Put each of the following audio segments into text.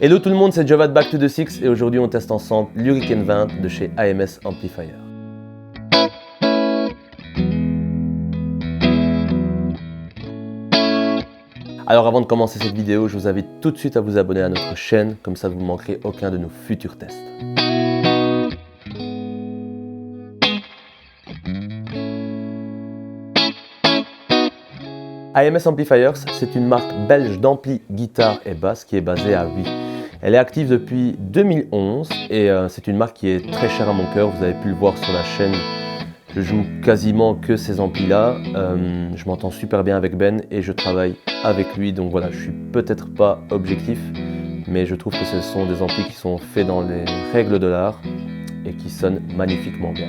Hello tout le monde, c'est Javad Back to the Six et aujourd'hui on teste ensemble l'Hurricane 20 de chez AMS Amplifier. Alors avant de commencer cette vidéo, je vous invite tout de suite à vous abonner à notre chaîne, comme ça vous ne manquerez aucun de nos futurs tests. AMS Amplifiers, c'est une marque belge d'ampli, guitare et basse qui est basée à Huy. Elle est active depuis 2011 et c'est une marque qui est très chère à mon cœur. Vous avez pu le voir sur la chaîne, je joue quasiment que ces amplis-là. Je m'entends super bien avec Ben et je travaille avec lui. Donc voilà, je suis peut-être pas objectif, mais je trouve que ce sont des amplis qui sont faits dans les règles de l'art et qui sonnent magnifiquement bien.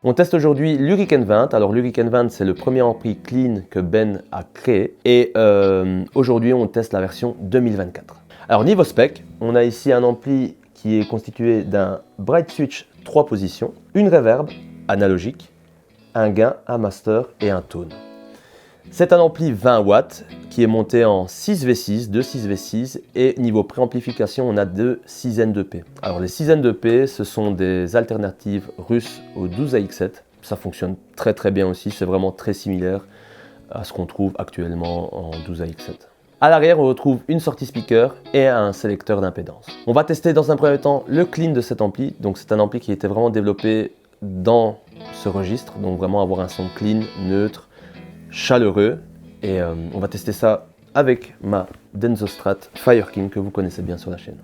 On teste aujourd'hui l'Hurricane 20. Alors l'Hurricane 20, c'est le premier ampli clean que Ben a créé. Et aujourd'hui, on teste la version 2024. Alors niveau spec, on a ici un ampli qui est constitué d'un bright switch 3 positions, une reverb analogique, un gain, un master et un tone. C'est un ampli 20 watts qui est monté en 6V6, 2 6V6 et niveau préamplification on a 2 6N2P. Alors les 6N2P ce sont des alternatives russes au 12AX7, ça fonctionne très bien aussi, c'est vraiment très similaire à ce qu'on trouve actuellement en 12AX7. À l'arrière on retrouve une sortie speaker et un sélecteur d'impédance. On va tester dans un premier temps le clean de cet ampli, donc c'est un ampli qui a été vraiment développé dans ce registre, donc vraiment avoir un son clean, neutre, chaleureux et on va tester ça avec ma Denso Strat Fire King que vous connaissez bien sur la chaîne.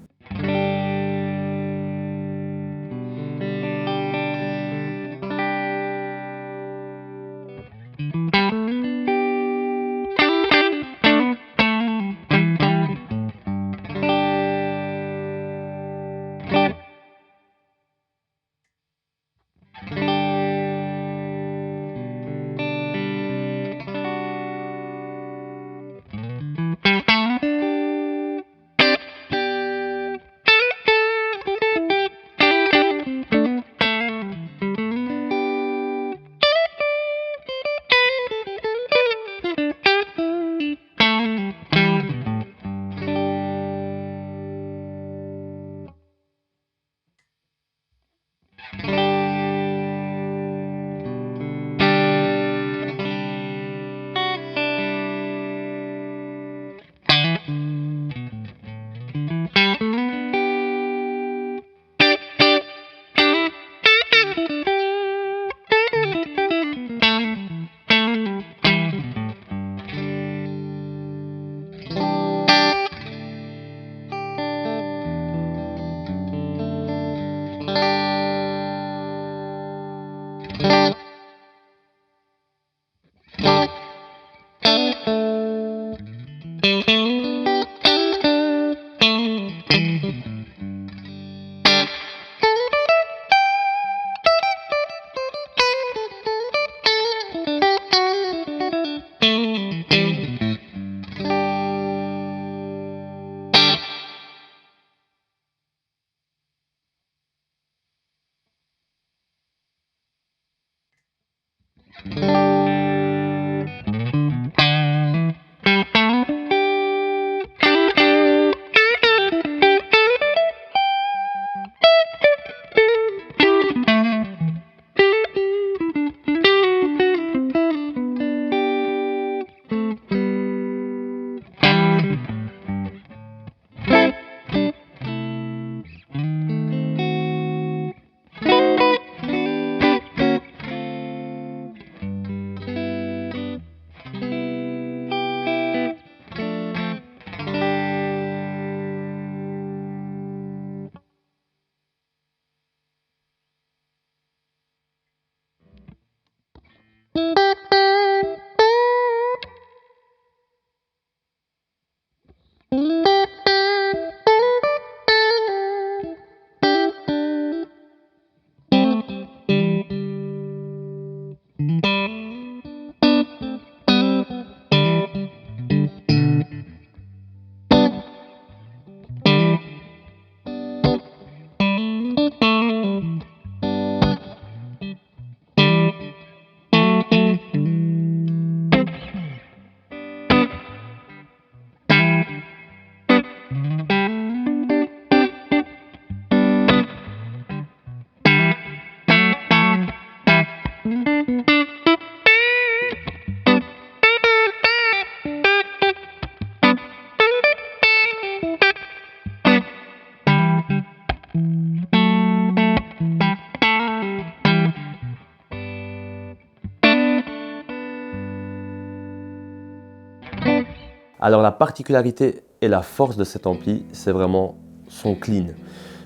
Alors la particularité et la force de cet ampli, c'est vraiment son clean.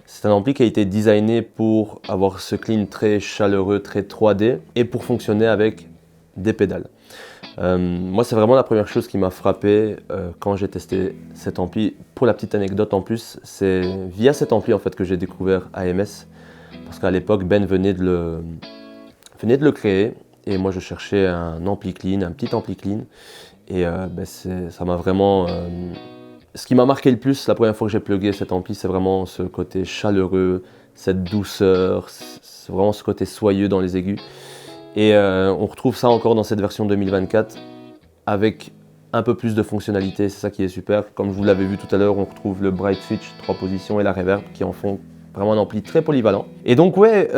C'est un ampli qui a été designé pour avoir ce clean très chaleureux, très 3D et pour fonctionner avec des pédales. Moi, c'est vraiment la première chose qui m'a frappé quand j'ai testé cet ampli. Pour la petite anecdote en plus, c'est via cet ampli en fait que j'ai découvert AMS. Parce qu'à l'époque, Ben venait de le créer et moi je cherchais un ampli clean, un petit ampli clean. Et ça m'a vraiment... ce qui m'a marqué le plus la première fois que j'ai plugué cet ampli, c'est vraiment ce côté chaleureux, cette douceur, c'est vraiment ce côté soyeux dans les aigus. Et on retrouve ça encore dans cette version 2024 avec un peu plus de fonctionnalité, c'est ça qui est super. Comme je vous l'avais vu tout à l'heure, on retrouve le bright switch 3 positions et la reverb qui en font vraiment un ampli très polyvalent. Et donc ouais,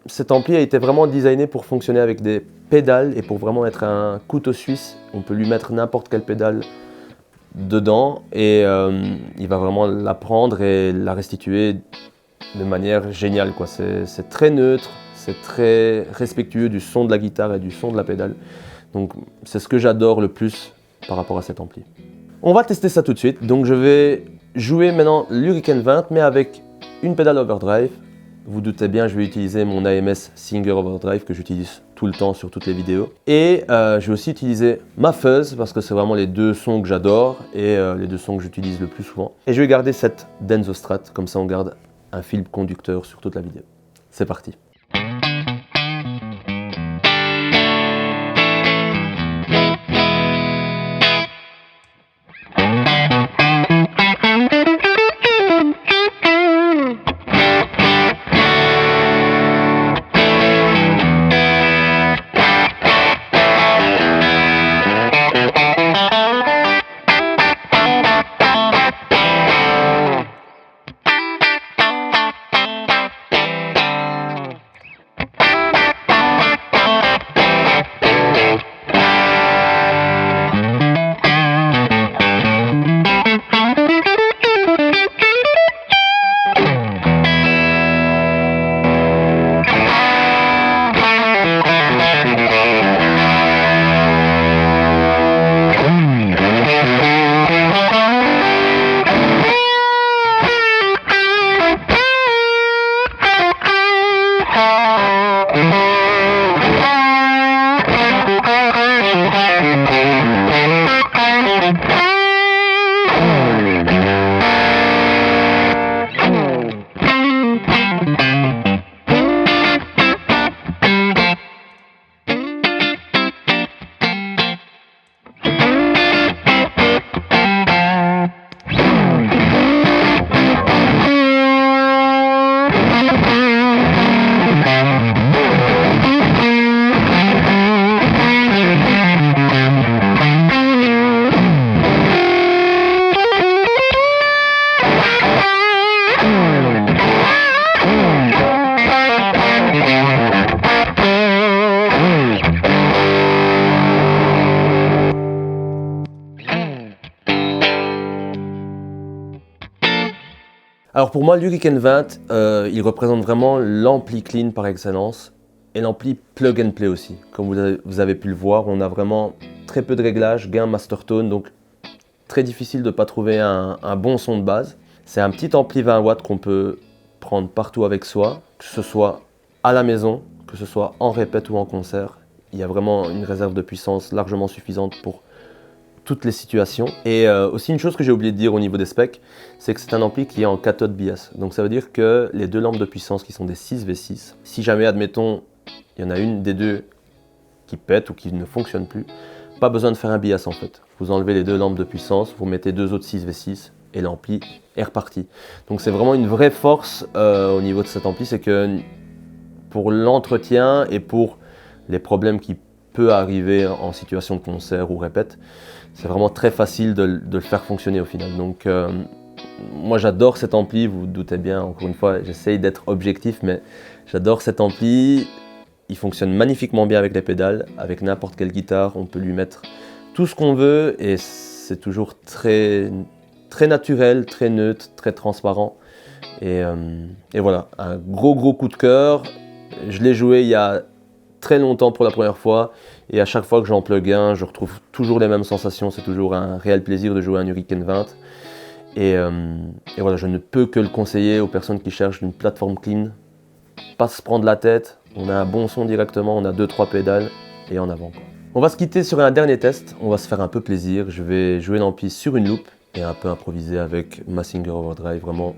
cet ampli a été vraiment designé pour fonctionner avec des pédales et pour vraiment être un couteau suisse. On peut lui mettre n'importe quelle pédale dedans et il va vraiment la prendre et la restituer de manière géniale, quoi. C'est très neutre, c'est très respectueux du son de la guitare et du son de la pédale. Donc c'est ce que j'adore le plus par rapport à cet ampli. On va tester ça tout de suite. Donc je vais jouer maintenant l'Hurricane 20 mais avec une pédale overdrive. Vous doutez bien, je vais utiliser mon AMS Singer Overdrive que j'utilise tout le temps sur toutes les vidéos. Et je vais aussi utiliser ma fuzz parce que c'est vraiment les deux sons que j'adore et les deux sons que j'utilise le plus souvent. Et je vais garder cette Denso Strat, comme ça on garde un fil conducteur sur toute la vidéo. C'est parti. Alors pour moi, l'Hurricane 20, il représente vraiment l'ampli clean par excellence et l'ampli plug and play aussi. Comme vous avez pu le voir, on a vraiment très peu de réglages, gain, master tone, donc très difficile de ne pas trouver un bon son de base. C'est un petit ampli 20 watts qu'on peut prendre partout avec soi, que ce soit à la maison, que ce soit en répète ou en concert. Il y a vraiment une réserve de puissance largement suffisante pour toutes les situations. Et aussi une chose que j'ai oublié de dire au niveau des specs, c'est que c'est un ampli qui est en cathode bias. Donc ça veut dire que les deux lampes de puissance qui sont des 6V6, si jamais admettons il y en a une des deux qui pète ou qui ne fonctionne plus, pas besoin de faire un bias en fait. Vous enlevez les deux lampes de puissance, vous mettez deux autres 6V6 et l'ampli est reparti. Donc c'est vraiment une vraie force au niveau de cet ampli, c'est que pour l'entretien et pour les problèmes qui peuvent arriver en situation de concert ou répète, c'est vraiment très facile de le faire fonctionner au final. Donc moi j'adore cet ampli, vous vous doutez bien, encore une fois j'essaye d'être objectif, mais j'adore cet ampli. Il fonctionne magnifiquement bien avec les pédales, avec n'importe quelle guitare, on peut lui mettre tout ce qu'on veut et c'est toujours très naturel, très neutre, très transparent. Et voilà, un gros coup de cœur. Je l'ai joué il y a très longtemps pour la première fois. Et à chaque fois que j'en plug un, je retrouve toujours les mêmes sensations. C'est toujours un réel plaisir de jouer un Hurricane 20. Et voilà, je ne peux que le conseiller aux personnes qui cherchent une plateforme clean. Pas se prendre la tête, on a un bon son directement, on a 2-3 pédales et en avant, quoi. On va se quitter sur un dernier test, on va se faire un peu plaisir. Je vais jouer l'ampli sur une loupe et un peu improviser avec ma Singer Overdrive, vraiment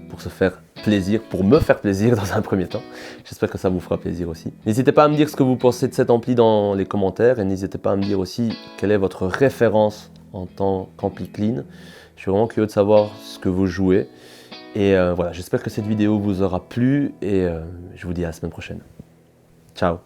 pour se faire plaisir, pour me faire plaisir dans un premier temps. J'espère que ça vous fera plaisir aussi. N'hésitez pas à me dire ce que vous pensez de cet ampli dans les commentaires et n'hésitez pas à me dire aussi quelle est votre référence en tant qu'ampli clean. Je suis vraiment curieux de savoir ce que vous jouez. Et voilà, j'espère que cette vidéo vous aura plu et je vous dis à la semaine prochaine. Ciao!